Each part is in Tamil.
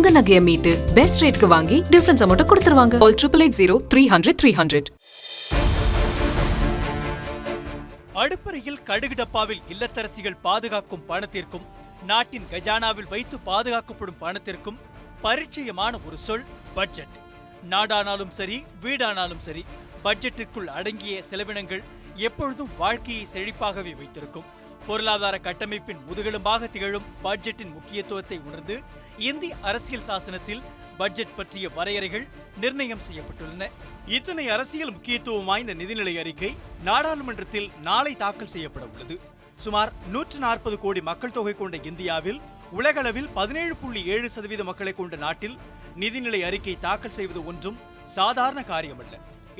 உங்க நகையை மீட்டு பெஸ்ட் ரேட்க்கு வாங்கி டிஃபரன்ஸ் அமௌண்ட் கொடுத்துருவாங்க. Call 8880 300 300. அடுப்பறையில் கடுகு டப்பாவில் இல்லத்தரசிகள் பாதுகாக்கும் பணத்திற்கும் நாட்டின் கஜானாவில் வைத்து பாதுகாக்கப்படும் பணத்திற்கும் பரிச்சயமான ஒரு சொல் பட்ஜெட். நாடானாலும் சரி வீடானாலும் சரி பட்ஜெட்டிற்குள் அடங்கிய செலவினங்கள் எப்பொழுதும் வாழ்க்கையை செழிப்பாகவே வைத்திருக்கும். பொருளாதார கட்டமைப்பின் முதுகெலும்பாக திகழும் பட்ஜெட்டின் முக்கியத்துவத்தை உணர்ந்து இந்திய அரசியல் சாசனத்தில் பட்ஜெட் பற்றிய வரையறைகள் நிர்ணயம் செய்யப்பட்டுள்ளன. இத்தனை அரசியல் முக்கியத்துவம் வாய்ந்த நிதிநிலை அறிக்கை நாடாளுமன்றத்தில் நாளை தாக்கல் செய்யப்பட உள்ளது. சுமார் 140 கோடி மக்கள் தொகை கொண்ட இந்தியாவில் உலகளவில் 17.7% மக்களை கொண்ட நாட்டில் நிதிநிலை அறிக்கை தாக்கல் செய்வது ஒன்றும் சாதாரண காரியமல்ல.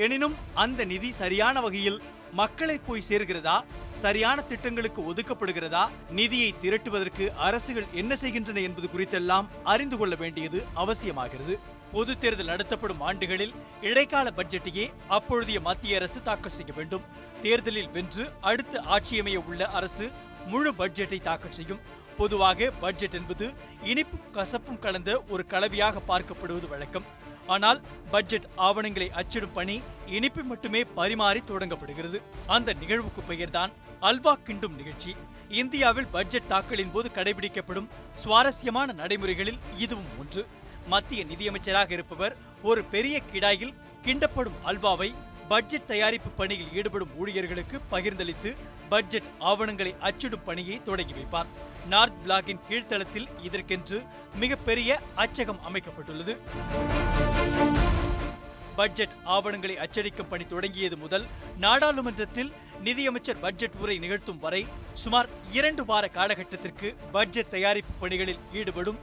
எனினும் அந்த நிதி சரியான வகையில் மக்களை போய் சேர்கிறதா, சரியான திட்டங்களுக்கு ஒதுக்கப்படுகிறதா, நிதியை திரட்டுவதற்கு அரசுகள் என்ன செய்கின்றன என்பது குறித்தெல்லாம் அறிந்து கொள்ள வேண்டியது அவசியமாகிறது. பொது தேர்தல் நடத்தப்படும் ஆண்டுகளில் இடைக்கால பட்ஜெட்டையே அப்பொழுதைய மத்திய அரசு தாக்கல் செய்ய வேண்டும். தேர்தலில் வென்று அடுத்து ஆட்சியமைய உள்ள அரசு முழு பட்ஜெட்டை தாக்கல் செய்யும். பொதுவாக பட்ஜெட் என்பது இனிப்பும் கசப்பும் கலந்த ஒரு கலவையாக பார்க்கப்படுவது வழக்கம். ஆனால் பட்ஜெட் ஆவணங்களை அச்சிடும் பணி இனிப்பு மட்டுமே பரிமாறி தொடங்கப்படுகிறது. அந்த நிகழ்வுக்கு பெயர்தான் அல்வா கிண்டும் நிகழ்ச்சி. இந்தியாவில் பட்ஜெட் தாக்கலின் போது கடைபிடிக்கப்படும் சுவாரஸ்யமான நடைமுறைகளில் இதுவும் ஒன்று. மத்திய நிதியமைச்சராக இருப்பவர் ஒரு பெரிய கிடாயில் கிண்டப்படும் அல்வாவை பட்ஜெட் தயாரிப்பு பணியில் ஈடுபடும் ஊழியர்களுக்கு பகிர்ந்தளித்து பட்ஜெட் ஆவணங்களை அச்சிடும் பணியை தொடங்கி வைப்பார். நார்த் பிளாக்கின் கீழ்த்தளத்தில் இதற்கென்று மிகப்பெரிய அச்சகம் அமைக்கப்பட்டுள்ளது. பட்ஜெட் ஆவணங்களை அச்சடிக்கும் பணி தொடங்கியது முதல் நாடாளுமன்றத்தில் நிதியமைச்சர் பட்ஜெட் உரை நிகழ்த்தும் வரை சுமார் 2 வார காலகட்டத்திற்கு பட்ஜெட் தயாரிப்பு பணிகளில் ஈடுபடும்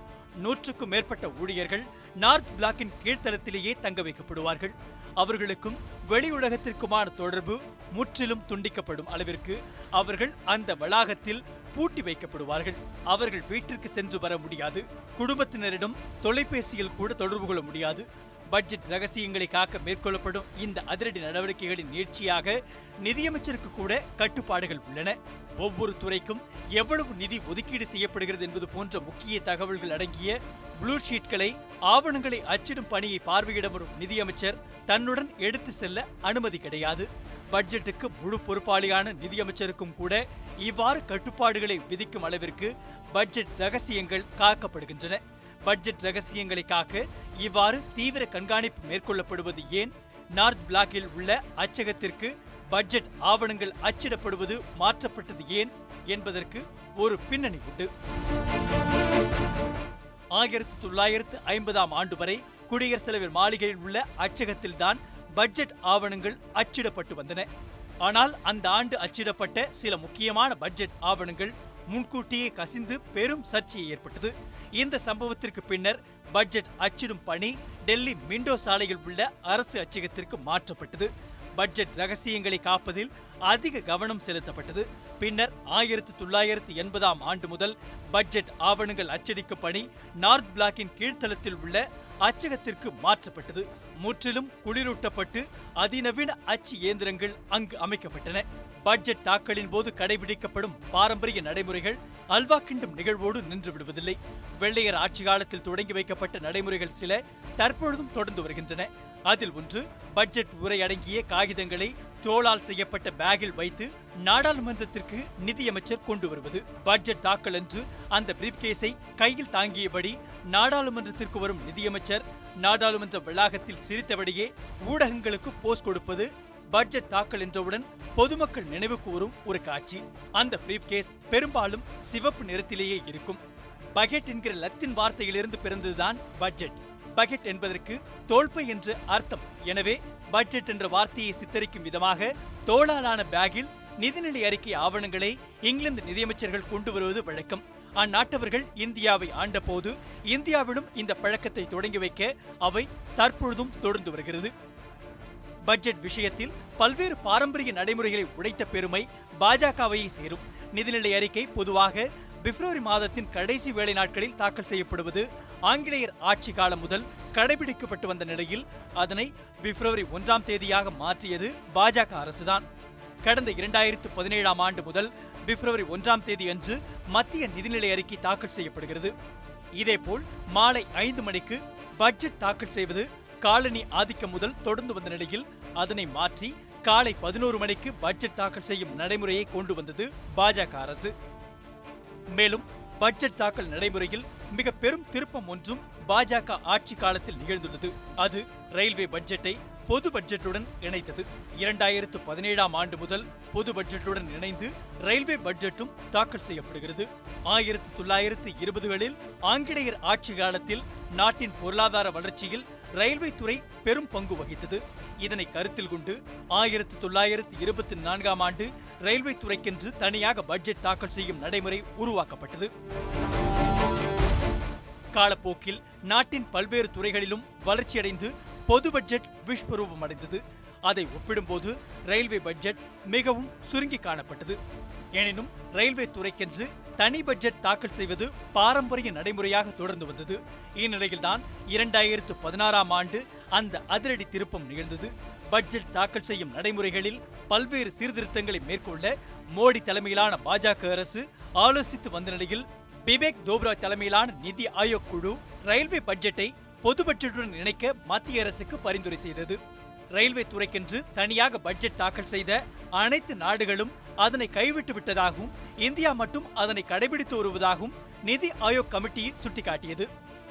100க்கும் மேற்பட்ட ஊழியர்கள் நார்த் பிளாக்கின் கீழ்த்தளத்திலேயே தங்க வைக்கப்படுவார்கள். அவர்களுக்கும் வெளியுலகத்திற்குமான தொடர்பு முற்றிலும் துண்டிக்கப்படும் அளவிற்கு அவர்கள் அந்த வளாகத்தில் பூட்டி வைக்கப்படுவார்கள். அவர்கள் வீட்டிற்கு சென்று வர முடியாது. குடும்பத்தினரிடம் தொலைபேசியில் கூட தொடர்பு கொள்ள முடியாது. பட்ஜெட் ரகசியங்களை காக்க மேற்கொள்ளப்படும் இந்த அதிரடி நடவடிக்கைகளின் நீட்சியாக நிதியமைச்சருக்கு கூட கட்டுப்பாடுகள் உள்ளன. ஒவ்வொரு துறைக்கும் எவ்வளவு நிதி ஒதுக்கீடு செய்யப்படுகிறது என்பது போன்ற முக்கிய தகவல்கள் அடங்கிய ப்ளூ ஷீட்களை, ஆவணங்களை அச்சிடும் பணியை பார்வையிட வரும் நிதியமைச்சர் தன்னுடன் எடுத்து செல்ல அனுமதி கிடையாது. பட்ஜெட்டுக்கு முழு பொறுப்பாளியான நிதியமைச்சருக்கும் கூட இவ்வாறு கட்டுப்பாடுகளை விதிக்கும் அளவிற்கு பட்ஜெட் ரகசியங்கள் காக்கப்படுகின்றன. பட்ஜெட் ரகசியங்களை காக்க இவ்வாறு தீவிர கண்காணிப்பு மேற்கொள்ளப்படுவது ஏன்? நார்த் பிளாக்கில் உள்ள அச்சகத்திற்கு பட்ஜெட் ஆவணங்கள் அச்சிடப்படுவது மாற்றப்பட்டது ஏன் என்பதற்கு ஒரு பின்னணி உண்டு. 1950ஆம் ஆண்டு வரை குடியரசுத் தலைவர் மாளிகையில் உள்ள அச்சகத்தில்தான் பட்ஜெட் ஆவணங்கள் அச்சிடப்பட்டு வந்தன. ஆனால் அந்த ஆண்டு அச்சிடப்பட்ட சில முக்கியமான பட்ஜெட் ஆவணங்கள் முன்கூட்டியே கசிந்து பெரும் சர்ச்சையை ஏற்பட்டது. இந்த சம்பவத்திற்கு பின்னர் பட்ஜெட் அச்சிடும் பணி டெல்லி மிண்டோ சாலையில் உள்ள அரசு அச்சகத்திற்கு மாற்றப்பட்டது. பட்ஜெட் ரகசியங்களை காப்பதில் அதிக கவனம் செலுத்தப்பட்டது. பின்னர் 1980ஆம் ஆண்டு முதல் பட்ஜெட் ஆவணங்கள் அச்சடிக்கும் பணி நார்த் பிளாக்கின் கீழ்த்தளத்தில் உள்ள அச்சகத்திற்கு மாற்றப்பட்டது. முற்றிலும் குளிரூட்டப்பட்டு அதிநவீன அச்சு இயந்திரங்கள் அங்கு அமைக்கப்பட்டன. பட்ஜெட் தாக்கலின் போது கடைபிடிக்கப்படும் பாரம்பரிய நடைமுறைகள் அல்வா கிண்டும் நிகழ்வோடு நின்று விடுவதில்லை. வெள்ளையர் ஆட்சி காலத்தில் தொடங்கி வைக்கப்பட்ட நடைமுறைகள் சில தற்பொழுதும் தொடர்ந்து வருகின்றன. அதில் ஒன்று பட்ஜெட் உரை அடங்கிய காகிதங்களை தோளால் செய்யப்பட்ட பேக்கில் வைத்து நாடாளுமன்றத்திற்கு நிதியமைச்சர் கொண்டு வருவது. பட்ஜெட் தாக்கல் அன்று அந்த பிரீப்கேஸை கையில் தாங்கியபடி நாடாளுமன்றத்திற்கு வரும் நிதியமைச்சர் நாடாளுமன்ற வளாகத்தில் சிரித்தபடியே ஊடகங்களுக்கு போஸ் கொடுப்பது பட்ஜெட் தாக்கல் என்றவுடன் பொதுமக்கள் நினைவு கூறும் ஒரு காட்சி. அந்த பிரீப்கேஸ் பெரும்பாலும் சிவப்பு நிறத்திலேயே இருக்கும். பகெட் என்கிற லத்தீன் வார்த்தையிலிருந்து பிறந்ததுதான் பட்ஜெட். பகெட் என்பதற்கு தோள்பை என்று அர்த்தம். எனவே பட்ஜெட் என்ற வார்த்தையை சித்தரிக்கும் விதமாக தோளாலான பேக்கில் நிதிநிலை அறிக்கை ஆவணங்களை இங்கிலாந்து நிதியமைச்சர்கள் கொண்டு வருவது வழக்கம். அந்நாட்டவர்கள் இந்தியாவை ஆண்ட போது இந்தியாவிலும் இந்த பழக்கத்தை தொடங்கி வைக்க அவை தற்பொழுதும் தொடர்ந்து வருகிறது. பட்ஜெட் விஷயத்தில் பல்வேறு பாரம்பரிய நடைமுறைகளை உடைத்த பெருமை பாஜகவை சேரும். நிதிநிலை அறிக்கை பொதுவாக பிப்ரவரி மாதத்தின் கடைசி வேலை நாட்களில் தாக்கல் செய்யப்படுவது ஆங்கிலேயர் ஆட்சி காலம் முதல் கடைபிடிக்கப்பட்டு வந்த நிலையில் அதனை பிப்ரவரி 1ஆம் தேதியாக மாற்றியது பாஜக அரசுதான். கடந்த 2017ஆம் ஆண்டு முதல் பிப்ரவரி 1ஆம் தேதி அன்று மத்திய நிதிநிலை அறிக்கை தாக்கல் செய்யப்படுகிறது. இதேபோல் மாலை 5 மணிக்கு பட்ஜெட் தாக்கல் செய்வது காலனி ஆதிக்கம் முதல் தொடர்ந்து வந்த நிலையில் அதனை மாற்றி காலை 11 மணிக்கு பட்ஜெட் தாக்கல் செய்யும் நடைமுறையை கொண்டு வந்தது பாஜக அரசு. மேலும் பட்ஜெட் தாக்கல் நடைமுறையில் மிக பெரும் திருப்பம் ஒன்றும் பாஜக ஆட்சி காலத்தில் நிகழ்ந்துள்ளது. அது ரயில்வே பட்ஜெட்டை பொது பட்ஜெட்டுடன் இணைத்தது. 2017ஆம் ஆண்டு முதல் பொது பட்ஜெட்டுடன் இணைந்து ரயில்வே பட்ஜெட்டும் தாக்கல் செய்யப்படுகிறது. 1920களில் ஆங்கிலேயர் ஆட்சி காலத்தில் நாட்டின் பொருளாதார வளர்ச்சியில் ரயில்வே துறை பெரும் பங்கு வகித்தது. இதனை கருத்தில் கொண்டு 1924ஆம் ஆண்டு ரயில்வே துறைக்கென்று தனியாக பட்ஜெட் தாக்கல் செய்யும் நடைமுறை உருவாக்கப்பட்டது. காலப்போக்கில் நாட்டின் பல்வேறு துறைகளிலும் வளர்ச்சியடைந்து பொது பட்ஜெட் விஸ்வரூபம் அடைந்தது. அதை ஒப்பிடும்போது ரயில்வே பட்ஜெட் மிகவும் சுருங்கி காணப்பட்டது. எனினும் ரயில்வே துறைக்கென்று தனி பட்ஜெட் தாக்கல் செய்வது பாரம்பரிய நடைமுறையாக தொடர்ந்து வந்தது. இந்நிலையில்தான் 2016ஆம் ஆண்டு அந்த அதிரடி திருப்பம் நிகழ்ந்தது. பட்ஜெட் தாக்கல் செய்யும் நடைமுறைகளில் பல்வேறு சீர்திருத்தங்களை மேற்கொள்ள மோடி தலைமையிலான பாஜக அரசு ஆலோசித்து வந்த நிலையில் பிபேக் தோப்ரா தலைமையிலான நிதி ஆயோக் குழு ரயில்வே பட்ஜெட்டை பொது பட்ஜெட்டுடன் இணைக்க மத்திய அரசுக்கு பரிந்துரை செய்தது. ரயில்வே துறைக்கென்று தனியாக பட்ஜெட் தாக்கல் செய்த அனைத்து நாடுகளும் அதனை கைவிட்டு விட்டதாகவும் இந்தியா மட்டும் அதனை கடைபிடித்து வருவதாகவும் நிதி ஆயோக் கமிட்டி சுட்டிக்காட்டியது.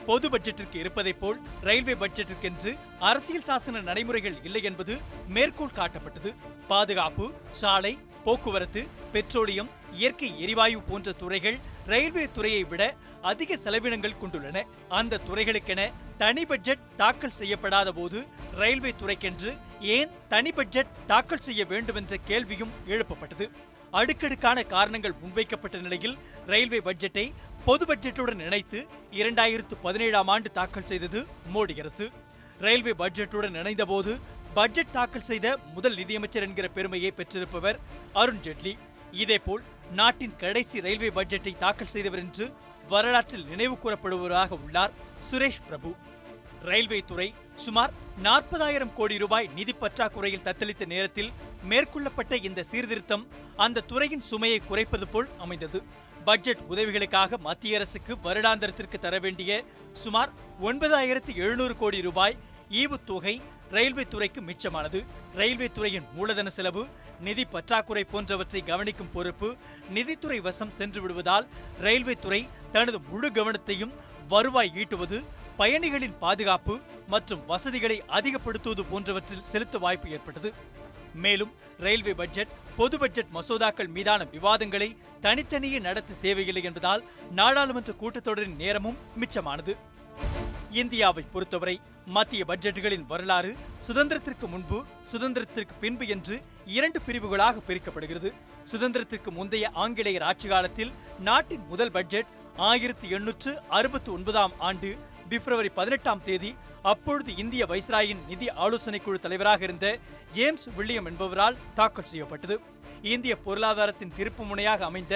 பொது பட்ஜெட்டிற்கு இருப்பதை போல் ரயில்வே பட்ஜெட்டிற்கென்று அரசியல் சாசன நடைமுறைகள் இல்லை என்பது மேற்கோள் காட்டப்பட்டது. பாதுகாப்பு, சாலை, போக்குவரத்து, பெட்ரோலியம், இயற்கை எரிவாயு போன்ற துறைகள் ரயில்வே துறையை விட அதிக செலவினங்கள் கொண்டுள்ளன. அந்த துறைகளுக்கென தனி பட்ஜெட் தாக்கல் செய்யப்படாத போது ரயில்வே துறைக்கென்று ஏன் தனி பட்ஜெட் தாக்கல் செய்ய வேண்டும் என்ற கேள்வியும் எழுப்பப்பட்டது. அடுக்கடுக்கான காரணங்கள் முன்வைக்கப்பட்ட நிலையில் ரயில்வே பட்ஜெட்டை பொது பட்ஜெட்டுடன் இணைத்து 2017ஆம் ஆண்டு தாக்கல் செய்தது மோடி அரசு. ரயில்வே பட்ஜெட்டுடன் இணைந்த போது பட்ஜெட் தாக்கல் செய்த முதல் நிதியமைச்சர் என்கிற பெருமையை பெற்றிருப்பவர் அருண் ஜேட்லி. இதேபோல் நாட்டின் கடைசி ரயில்வே பட்ஜெட்டை தாக்கல் செய்தவர் என்று வரலாற்றில் நினைவு கூறப்படுவதாக உள்ளார் சுரேஷ் பிரபு. ரயில்வே துறை சுமார் 40,000 கோடி ரூபாய் நிதி பற்றாக்குறையில் தத்தளித்த நேரத்தில் மேற்கொள்ளப்பட்ட இந்த சீர்திருத்தம் அந்த துறையின் சுமையை குறைப்பது போல் அமைந்தது. பட்ஜெட் உதவிகளுக்காக மத்திய அரசுக்கு வருடாந்திரத்திற்கு தர வேண்டிய சுமார் 9,700 கோடி ரூபாய் ஈவுத்தொகை ரயில்வே துறைக்கு மிச்சமானது. ரயில்வே துறையின் மூலதன செலவு, நிதி பற்றாக்குறை போன்றவற்றை கவனிக்கும் பொறுப்பு நிதித்துறை வசம் சென்று விடுவதால் ரயில்வே துறை தனது முழு கவனத்தையும் வருவாய் ஈட்டுவது, பயணிகளின் பாதுகாப்பு மற்றும் வசதிகளை அதிகப்படுத்துவது போன்றவற்றில் செலுத்த வாய்ப்பு ஏற்பட்டது. மேலும் ரயில்வே பட்ஜெட், பொது பட்ஜெட் மசோதாக்கள் மீதான விவாதங்களை தனித்தனியே நடத்த தேவையில்லை என்பதால் நாடாளுமன்ற கூட்டத்தொடரின் நேரமும் மிச்சமானது. இந்தியாவை பொறுத்தவரை மத்திய பட்ஜெட்டுகளின் வரலாறு சுதந்திரத்திற்கு முன்பு, சுதந்திரத்திற்கு பின்பு என்று 2 பிரிவுகளாக பிரிக்கப்படுகிறது. சுதந்திரத்திற்கு முந்தைய ஆங்கிலேயர் ஆட்சி காலத்தில் நாட்டின் முதல் பட்ஜெட் 1869ஆம் ஆண்டு பிப்ரவரி 18ஆம் தேதி அப்பொழுது இந்திய வைஸ்ராயின் நிதி ஆலோசனை குழு தலைவராக இருந்த ஜேம்ஸ் வில்லியம் என்பவரால் தாக்கல் செய்யப்பட்டது. இந்திய பொருளாதாரத்தின் திருப்பு முனையாக அமைந்த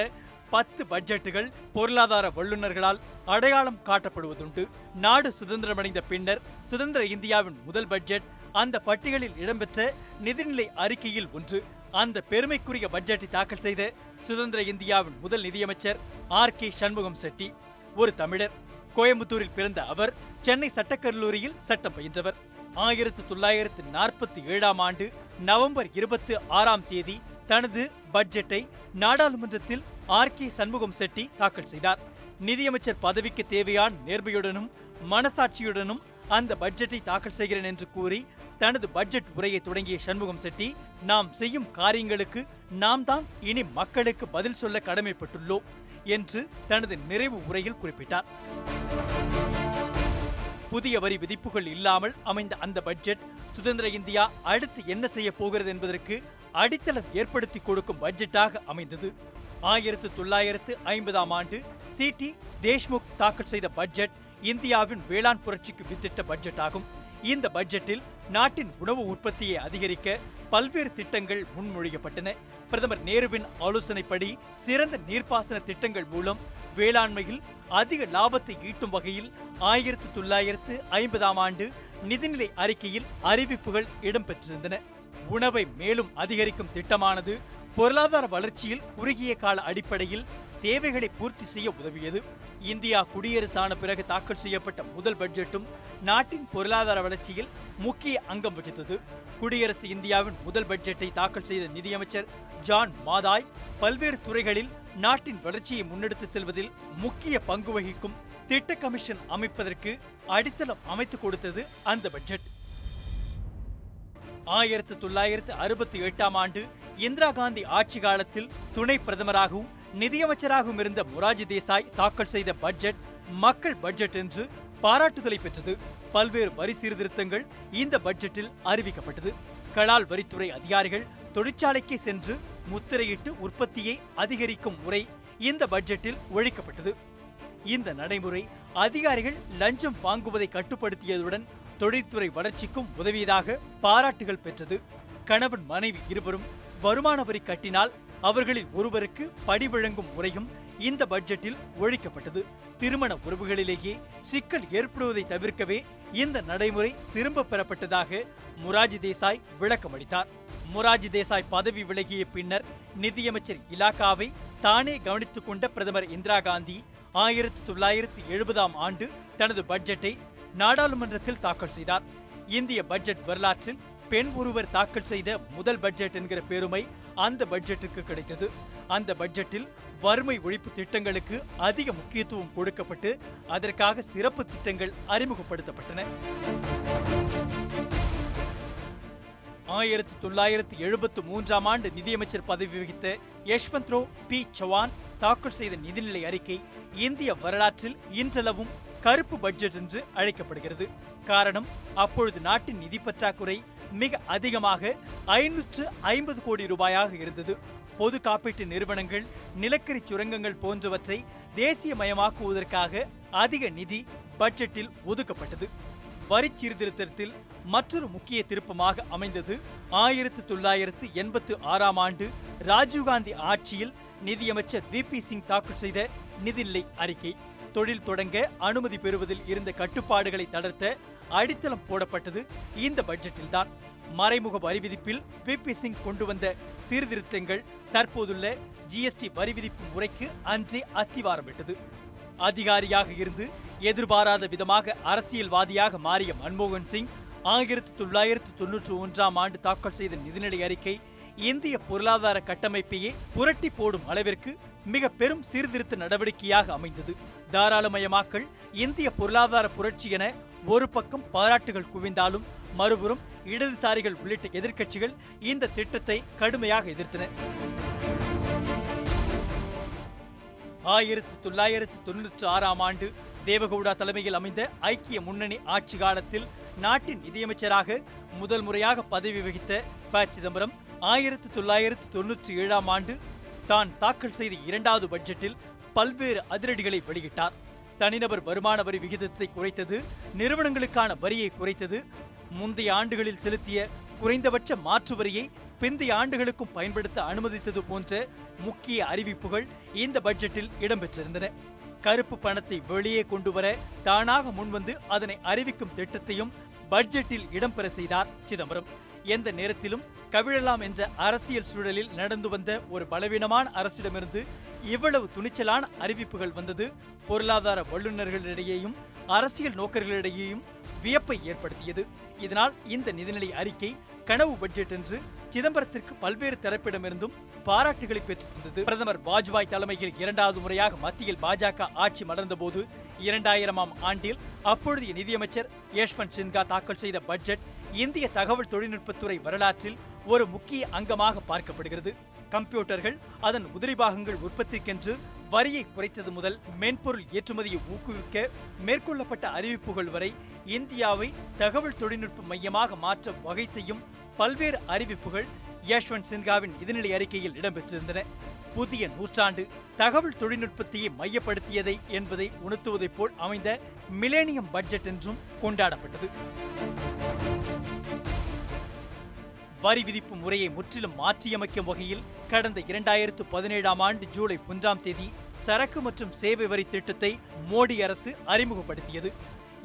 10 பட்ஜெட்டுகள் பொருளாதார வல்லுநர்களால் அடையாளம் காட்டப்படுவதுண்டு. நாடு சுதந்திரமடைந்த பின்னர் சுதந்திர இந்தியாவின் முதல் பட்ஜெட் அந்த பட்டியலில் இடம்பெற்ற நிதிநிலை அறிக்கையில் ஒன்று. அந்த பெருமைக்குரிய பட்ஜெட்டை தாக்கல் செய்த சுதந்திர இந்தியாவின் முதல் நிதியமைச்சர் R.K. சண்முகம் செட்டி. ஒரு தமிழர். கோயம்புத்தூரில் பிறந்த அவர் சென்னை சட்டக்கல்லூரியில் சட்டம் பயின்றவர். 1947ஆம் ஆண்டு நவம்பர் 26ஆம் தேதி தனது பட்ஜெட்டை நாடாளுமன்றத்தில் R.K. சண்முகம் செட்டி தாக்கல் செய்தார். நிதியமைச்சர் பதவிக்கு தேவையான நேர்மையுடனும் மனசாட்சியுடனும் அந்த பட்ஜெட்டை தாக்கல் செய்கிறேன் என்று கூறி தனது பட்ஜெட் உரையை தொடங்கிய சண்முகம் செட்டி, நாம் செய்யும் காரியங்களுக்கு நாம் தான் இனி மக்களுக்கு பதில் சொல்ல கடமைப்பட்டுள்ளோம் என்று தனது நிறைவு உரையில் குறிப்பிட்டார். புதிய வரி விதிப்புகள் இல்லாமல் அமைந்த அந்த பட்ஜெட் சுதந்திர இந்தியா அடுத்து என்ன செய்ய போகிறது என்பதற்கு அடித்தளம் ஏற்படுத்தி கொடுக்கும் பட்ஜெட்டாக அமைந்தது. 1950ஆம் ஆண்டு C.T. தேஷ்முக் தாக்கல் செய்த பட்ஜெட் இந்தியாவின் வேளாண் புரட்சிக்கு வித்திட்ட பட்ஜெட் ஆகும். இந்த பட்ஜெட்டில் நாட்டின் உணவு உற்பத்தியை அதிகரிக்க பல்வேறு திட்டங்கள் முன்மொழியப்பட்டன. பிரதமர் நேருவின் ஆலோசனைப்படி சிறந்த நீர்ப்பாசன திட்டங்கள் மூலம் வேளாண்மையில் அதிக லாபத்தை ஈட்டும் வகையில் 1950ஆம் ஆண்டு நிதிநிலை அறிக்கையில் அறிவிப்புகள் இடம்பெற்றிருந்தன. உணவை மேலும் அதிகரிக்கும் திட்டமானது பொருளாதார வளர்ச்சியில் குறுகிய கால அடிப்படையில் தேவைகளை பூர்த்தி செய்ய உதவியது. இந்தியா குடியரசான பிறகு தாக்கல் செய்யப்பட்ட முதல் பட்ஜெட்டும் நாட்டின் பொருளாதார வளர்ச்சியில் முக்கிய அங்கம் வகித்தது. குடியரசு இந்தியாவின் முதல் பட்ஜெட்டை தாக்கல் செய்த நிதியமைச்சர் ஜான் மாதாய் பல்வேறு துறைகளில் நாட்டின் வளர்ச்சியை முன்னெடுத்து செல்வதில் முக்கிய பங்கு வகிக்கும் திட்ட கமிஷன் அமைப்பதற்கு அடித்தளம் அமைத்துக் கொடுத்தது அந்த பட்ஜெட். 1968ஆம் ஆண்டு இந்திரா காந்தி ஆட்சி காலத்தில் துணை பிரதமராகவும் நிதியமைச்சராகவும் இருந்த மொரார்ஜி தேசாய் தாக்கல் செய்த பட்ஜெட் மக்கள் பட்ஜெட் என்று பாராட்டுதலை பெற்றது. பல்வேறு வரி சீர்திருத்தங்கள் இந்த பட்ஜெட்டில் அறிவிக்கப்பட்டது. கலால் வரித்துறை அதிகாரிகள் தொழிற்சாலைக்கு சென்று முத்திரையிட்டு உற்பத்தியை அதிகரிக்கும் முறை இந்த பட்ஜெட்டில் ஒழிக்கப்பட்டது. இந்த நடைமுறை அதிகாரிகள் லஞ்சம் வாங்குவதை கட்டுப்படுத்தியதுடன் தொழில்துறை வளர்ச்சிக்கும் உதவியதாக பாராட்டுகள் பெற்றது. கணவன் மனைவி இருவரும் வருமான வரி கட்டினால் அவர்களில் ஒருவருக்கு படி வழங்கும் முறையும் இந்த பட்ஜெட்டில் ஒழிக்கப்பட்டது. திருமண உறவுகளிலேயே சிக்கல் ஏற்படுவதை தவிர்க்கவே இந்த நடைமுறை திரும்ப பெறப்பட்டதாக மொரார்ஜி தேசாய் விளக்கமளித்தார். மொரார்ஜி தேசாய் பதவி விலகிய பின்னர் நிதியமைச்சர் இலாகாவை தானே கவனித்துக் கொண்ட பிரதமர் இந்திரா காந்தி 1970ஆம் ஆண்டு தனது பட்ஜெட்டை நாடாளுமன்றத்தில் தாக்கல் செய்தார். இந்திய பட்ஜெட் வரலாற்றில் பெண் ஒருவர் தாக்கல் செய்த முதல் பட்ஜெட் என்கிற பெருமை அந்த பட்ஜெட்டுக்கு கிடைத்தது. அந்த பட்ஜெட்டில் வறுமை ஒழிப்பு திட்டங்களுக்கு அதிக முக்கியத்துவம் கொடுக்கப்பட்டு அதற்காக சிறப்பு திட்டங்கள் அறிமுகப்படுத்தப்பட்டன. 1973ஆம் ஆண்டு நிதியமைச்சர் பதவி வகித்த யஷ்வந்த்ராவ் பி சவான் தாக்கல் செய்த நிதிநிலை அறிக்கை இந்திய வரலாற்றில் இன்றளவும் கருப்பு பட்ஜெட் என்று அழைக்கப்படுகிறது. காரணம், அப்பொழுது நாட்டின் நிதி பற்றாக்குறை மிக அதிகமாக 550 கோடி ரூபாயாக இருந்தது. பொது காப்பீட்டு நிறுவனங்கள், நிலக்கரி சுரங்கங்கள் போன்றவற்றை தேசியமயமாக்குவதற்காக அதிக நிதி பட்ஜெட்டில் ஒதுக்கப்பட்டது. வரி சீர்திருத்தத்தில் மற்றொரு முக்கிய திருப்பமாக அமைந்தது 1986ஆம் ஆண்டு ராஜீவ்காந்தி ஆட்சியில் நிதியமைச்சர் வி.பி. சிங் தாக்கல் செய்த நிதிநிலை அறிக்கை. தொழில் தொடங்க அனுமதி பெறுவதில் இருந்த கட்டுப்பாடுகளை தளர்த்த அடித்தளம் போடப்பட்டது இந்த பட்ஜெட்டில்தான். மறைமுக வரி விதிப்பில் வி.பி. சிங் கொண்டு வந்த சீர்திருத்தங்கள் தற்போதுள்ள ஜிஎஸ்டி வரி விதிப்பு முறைக்கு அன்றே அஸ்திவாரமிட்டது. அதிகாரியாக இருந்து எதிர்பாராத விதமாக அரசியல்வாதியாக மாறிய மன்மோகன் சிங் 1991ஆம் ஆண்டு தாக்கல் செய்த நிதிநிலை அறிக்கை இந்திய பொருளாதார கட்டமைப்பையே புரட்டி போடும் அளவிற்கு மிக பெரும் சீர்திருத்த நடவடிக்கையாக அமைந்தது. தாராளமயமாக்கல் இந்திய பொருளாதார புரட்சி என ஒரு பக்கம் பாராட்டுகள் குவிந்தாலும் மறுபுறம் இடதுசாரிகள் உள்ளிட்ட எதிர்க்கட்சிகள் இந்த திட்டத்தை கடுமையாக எதிர்த்தன. 1996ஆம் ஆண்டு தேவகவுடா தலைமையில் அமைந்த ஐக்கிய முன்னணி ஆட்சி காலத்தில் நாட்டின் நிதியமைச்சராக முதல் முறையாக பதவி வகித்த ப. சிதம்பரம் 1997ஆம் ஆண்டு தான் தாக்கல் செய்த இரண்டாவது பட்ஜெட்டில் பல்வேறு அதிரடிகளை வெளியிட்டார். தனிநபர் வருமான வரி விகிதத்தை குறைத்தது, நிறுவனங்களுக்கான வரியை குறைத்தது, முந்தைய ஆண்டுகளில் செலுத்திய குறைந்தபட்ச மாற்று வரியை பிந்தைய ஆண்டுகளுக்கும் பயன்படுத்த அனுமதித்தது போன்ற முக்கிய அறிவிப்புகள் இந்த பட்ஜெட்டில் இடம்பெற்றிருந்தன. கருப்பு பணத்தை வெளியே கொண்டு வர தானாக முன்வந்து அதனை அறிவிக்கும் திட்டத்தையும் பட்ஜெட்டில் இடம்பெற செய்தார் சிதம்பரம். எந்த நேரத்திலும் கவிழலாம் என்ற அரசியல் சூழலில் நடந்து வந்த ஒரு பலவீனமான அரசிடமிருந்து இவ்வளவு துணிச்சலான அறிவிப்புகள் வந்தது பொருளாதார வல்லுநர்களிடையேயும் அரசியல் நோக்கர்களிடையேயும் வியப்பை ஏற்படுத்தியது. இதனால் இந்த நிதிநிலை அறிக்கை கனவு பட்ஜெட் என்று சிதம்பரத்திற்கு பல்வேறு தரப்பிடமிருந்தும் பாராட்டுகளை பெற்றிருந்தது. பிரதமர் வாஜ்பாய் தலைமையில் இரண்டாவது முறையாக மத்தியில் பாஜக ஆட்சி மலர்ந்த போது 2000ஆம் ஆண்டில் அப்பொழுதைய நிதியமைச்சர் யஷ்வந்த் சின்ஹா தாக்கல் செய்த பட்ஜெட் இந்திய தகவல் தொழில்நுட்பத்துறை வரலாற்றில் ஒரு முக்கிய அங்கமாக பார்க்கப்படுகிறது. கம்ப்யூட்டர்கள், அதன் உதிரிபாகங்கள் உற்பத்திக்கென்று வரியை குறைத்தது முதல் மென்பொருள் ஏற்றுமதியை ஊக்குவிக்க மேற்கொள்ளப்பட்ட அறிவிப்புகள் வரை இந்தியாவை தகவல் தொழில்நுட்ப மையமாக மாற்ற வகை செய்யும் பல்வேறு அறிவிப்புகள் யஷ்வந்த் சின்ஹாவின் நிதிநிலை அறிக்கையில் இடம்பெற்றிருந்தன. புதிய நூற்றாண்டு தகவல் தொழில்நுட்பத்தையே மையப்படுத்தியதை என்பதை உணர்த்துவதைப் போல் அமைந்த மிலேனியம் பட்ஜெட் என்றும் கொண்டாடப்பட்டது. வரி விதிப்பு முறையை முற்றிலும் மாற்றியமைக்கும் வகையில் கடந்த 2017ஆம் ஆண்டு ஜூலை 1ஆம் தேதி சரக்கு மற்றும் சேவை வரி திட்டத்தை மோடி அரசு அறிமுகப்படுத்தியது.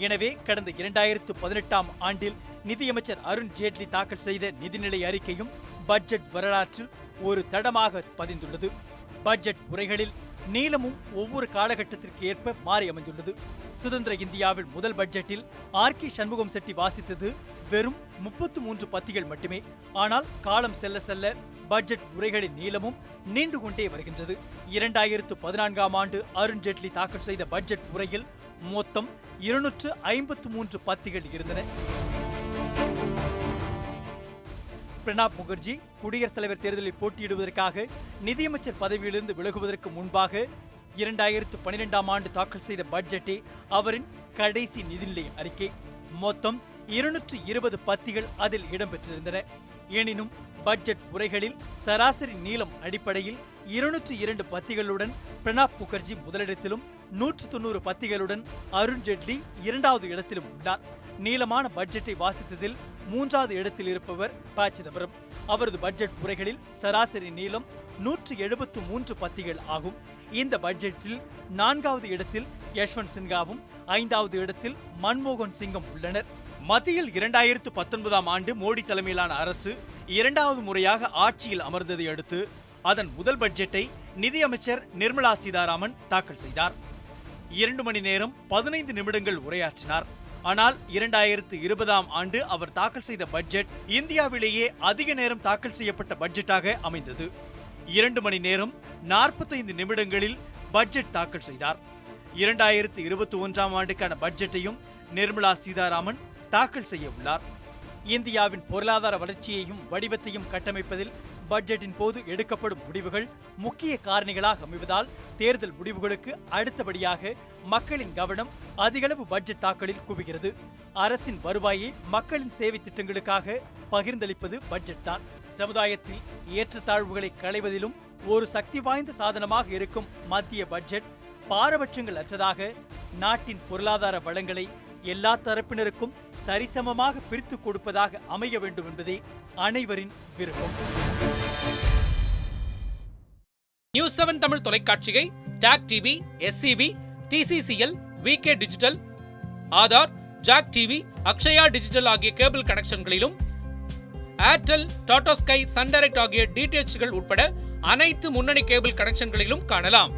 எனவே கடந்த 2018ஆம் ஆண்டில் நிதியமைச்சர் அருண் ஜேட்லி தாக்கல் செய்த நிதிநிலை அறிக்கையும் பட்ஜெட் வரலாற்றில் ஒரு தடமாக பதிந்துள்ளது. பட்ஜெட் உரைகளில் நீளமும் ஒவ்வொரு காலகட்டத்திற்கு ஏற்ப மாறி அமைந்துள்ளது. சுதந்திர இந்தியாவில் முதல் பட்ஜெட்டில் ஆர்.கே. சண்முகம் செட்டி வாசித்தது வெறும் 33 பத்திகள் மட்டுமே. ஆனால் காலம் செல்ல செல்ல பட்ஜெட் உரைகளின் நீளமும் நீண்டு கொண்டே வருகின்றது. 2014ஆம் ஆண்டு அருண்ஜேட்லி தாக்கல் செய்த பட்ஜெட் உரையில் மொத்தம் 253 பத்திகள் இருந்தன. பிரணாப் முகர்ஜி குடியரசுத் தலைவர் தேர்தலில் போட்டியிடுவதற்காக நிதியமைச்சர் பதவியிலிருந்து விலகுவதற்கு முன்பாக 2012ஆம் ஆண்டு தாக்கல் செய்த பட்ஜெட்டே அவரின் கடைசி நிதிநிலை அறிக்கை. மொத்தம் 220 பத்திகள் அதில் இடம்பெற்றிருந்தன. எனினும் பட்ஜெட் உரைகளில் சராசரி நீளம் அடிப்படையில் 202 பத்திகளுடன் பிரணாப் முகர்ஜி முதலிடத்திலும் 190 பத்திகளுடன் அருண்ஜேட்லி 2வது இடத்திலும் உள்ளார். நீளமான பட்ஜெட்டை வாசித்ததில் 3வது இடத்தில் இருப்பவர் ப. சிதம்பரம். அவரது பட்ஜெட் உரைகளில் சராசரி நீளம் 173 பத்திகள் ஆகும். இந்த பட்ஜெட்டில் 4வது இடத்தில் யஷ்வந்த் சின்ஹாவும் 5வது இடத்தில் மன்மோகன் சிங்கும் உள்ளனர். மத்தியில் 2019ஆம் ஆண்டு மோடி தலைமையிலான அரசு 2வது முறையாக ஆட்சியில் அமர்ந்ததை அடுத்து அதன் முதல் பட்ஜெட்டை நிதியமைச்சர் நிர்மலா சீதாராமன் தாக்கல் செய்தார். 2 மணி நேரம் 15 நிமிடங்கள் உரையாற்றினார். ஆனால் 2020ஆம் ஆண்டு அவர் தாக்கல் செய்த பட்ஜெட் இந்தியாவிலேயே அதிக நேரம் தாக்கல் செய்யப்பட்ட பட்ஜெட்டாக அமைந்தது. 2 மணி நேரம் 45 நிமிடங்களில் பட்ஜெட் தாக்கல் செய்தார். 2021ஆம் ஆண்டுக்கான பட்ஜெட்டையும் நிர்மலா சீதாராமன் தாக்கல் செய்ய உள்ளார். இந்தியாவின் பொருளாதார வளர்ச்சியையும் வடிவத்தையும் கட்டமைப்பதில் பட்ஜெட்டின் போது எடுக்கப்படும் முடிவுகள் முக்கிய காரணிகளாக அமைவதால் தேர்தல் முடிவுகளுக்கு அடுத்தபடியாக மக்களின் கவனம் அதிகளவு பட்ஜெட் தாக்கலில் குவிகிறது. அரசின் வருவாயை மக்களின் சேவை திட்டங்களுக்காக பகிர்ந்தளிப்பது பட்ஜெட் தான். சமுதாயத்தில் ஏற்றத்தாழ்வுகளை களைவதிலும் ஒரு சக்தி வாய்ந்த சாதனமாக இருக்கும் மத்திய பட்ஜெட் பாரபட்சங்கள் அற்றதாக நாட்டின் பொருளாதார வளங்களை எல்லா தரப்பினருக்கும் சரிசமமாக பிரித்து கொடுப்பதாக அமைய வேண்டும் என்பதே அனைவரின் விருப்பம். நியூஸ் 7 தமிழ் தொலைக்காட்சியை டாக் TV, SCB, TCCL, VK digital, Aadhaar, Jack TV, Akshaya digital ஆகிய கேபிள் கனெக்ஷன்களிலும், Airtel, Tata Sky, Sun Direct ஆகிய DTHகள் உட்பட அனைத்து முன்னணி கேபிள் கனெக்ஷன்களிலும் காணலாம்.